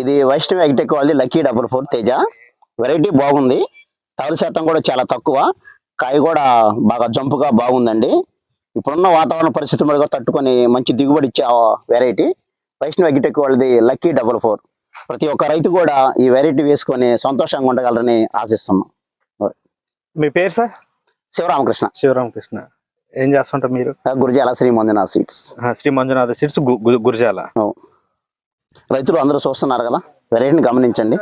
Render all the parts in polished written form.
ఇది వైష్ణవి అగ్రిటెక్ వాళ్ళది lucky 44 Teja. Variety బాగుంది. తవల శాతం కూడా చాలా తక్కువ. కాయ కూడా బాగా జంపుగా బాగుందండి. ఇప్పుడున్న వాతావరణ పరిస్థితులు తట్టుకొని మంచి దిగుబడి ఇచ్చే వెరైటీ వైష్ణవి అగ్రిటెక్ వాళ్ళది లక్కీ 44. ప్రతి ఒక్క రైతు కూడా ఈ వెరైటీ వేసుకొని సంతోషంగా ఉండగలరని ఆశిస్తున్నాం. మీ పేరు సార్? శివరామకృష్ణ. శివరామకృష్ణ. ఏం చేస్తుంటారు మీరు? గురజాల శ్రీ మంజునాథ్ సీడ్స్. శ్రీ మంజునాథ్ సీడ్స్ గురజాల. రైతులు అందరూ చూస్తున్నారు కదా, వెరైటీని గమనించండి.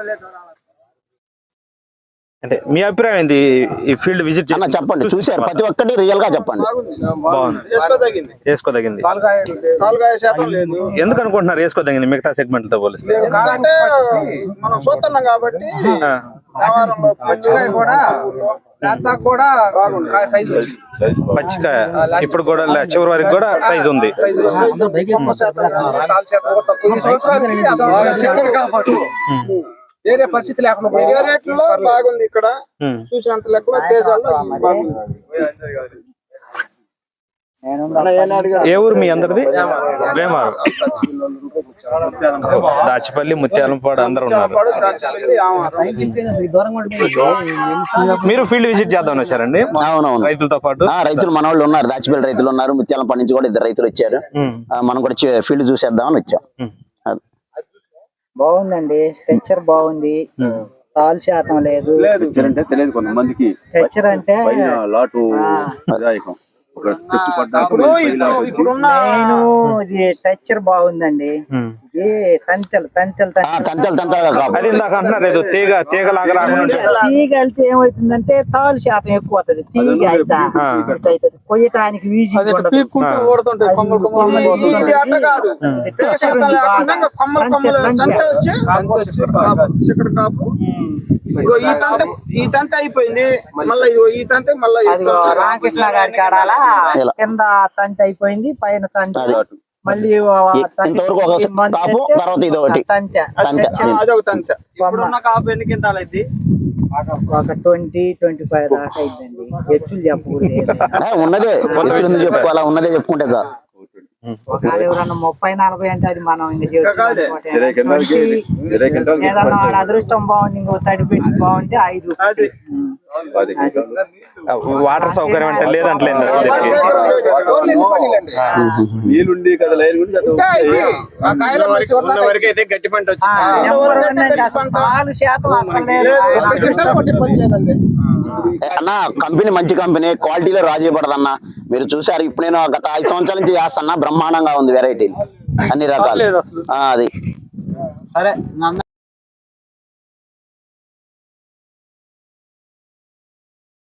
అంటే మీ అభిప్రాయం ఏంది ఈ ఫీల్డ్ విజిట్ అన్న చెప్పండి, చూసారు ప్రతి ఒక్కటి రియల్ గా చెప్పండి. వేసుకోదగింది. ఎందుకు అనుకుంటున్నారు వేసుకోదగింది మిగతా సెగ్మెంట్ తో పోలిస్తే? మనం చూస్తున్నాం కాబట్టి పచ్చికాయ ఇప్పుడు కూడా చివరి వరకు కూడా సైజ్ ఉంది. వేరే పరిస్థితి లేకుండా బాగుంది. ఇక్కడ చూసినంత లెక్క తేజాల్లో ఏ ఊరు మీ అందరిది? వేమారు. దాచిపల్లి, ముత్యాలంపాడు అందరూ ఉన్నారు. మీరు ఫీల్డ్ విజిట్ చేద్దామని వచ్చారండి? అవునవును, రైతులతో పాటు. రైతులు మన వాళ్ళు ఉన్నారు, దాచిపల్లి రైతులు ఉన్నారు, ముత్యాలంపాడు నుంచి కూడా 2 రైతులు వచ్చారు. మనం కూడా ఫీల్డ్ చూసేద్దామని వచ్చాం. బాగుందండి, స్ట్రక్చర్ బాగుంది, తాలు శాతం లేదు. అంటే తెలియదు కొంతమందికి. స్ట్రక్చర్ అంటే లాటు ఇది టెక్చర్ బాగుందండి. ఇది తంతెలు తీగ వెళ్తే ఏమవుతుందంటే తాలు శాతం ఎక్కువ అవుతుంది. తీగ అయితే కొయ్యటానికి ఈజీ ఈ తంత అయిపోయింది. మళ్ళీ ఈ తంత మళ్ళీ రామకృష్ణ గారికి ఆడాలా కింద తంతి అయిపోయింది, పైన తంతి మళ్ళీ అదొక తంత. కాపు ఎన్ని కింటాలు అయితే? ఒక 20-25 దాకా అయిందండి. హెచ్చులు చెప్పకూడదు, ఉన్నదే చెప్పుకోవాలా, ఉన్నదే చెప్పుకుంటే సార్. ఒకవేళ ఎవరన్నా 30-40 అంటే అది మనం ఇంకా ఏదన్నా వాడు అదృష్టం బాగుంది, ఇంకో తడి పెట్టి బాగుంటే 5 రూపాయలు. వాటర్ సౌకర్యం అంటే లేదంటే నీళ్ళుండి కదా గట్టి పంట అన్న. కంపెనీ మంచి కంపెనీ, క్వాలిటీలో రాజీ పడదన్నా. మీరు చూసారు, ఇప్పుడు నేను గత 5 సంవత్సరాల నుంచి చేస్తున్నా. బ్రహ్మాండంగా ఉంది వెరైటీ, అన్ని రకాలు. అది సరే.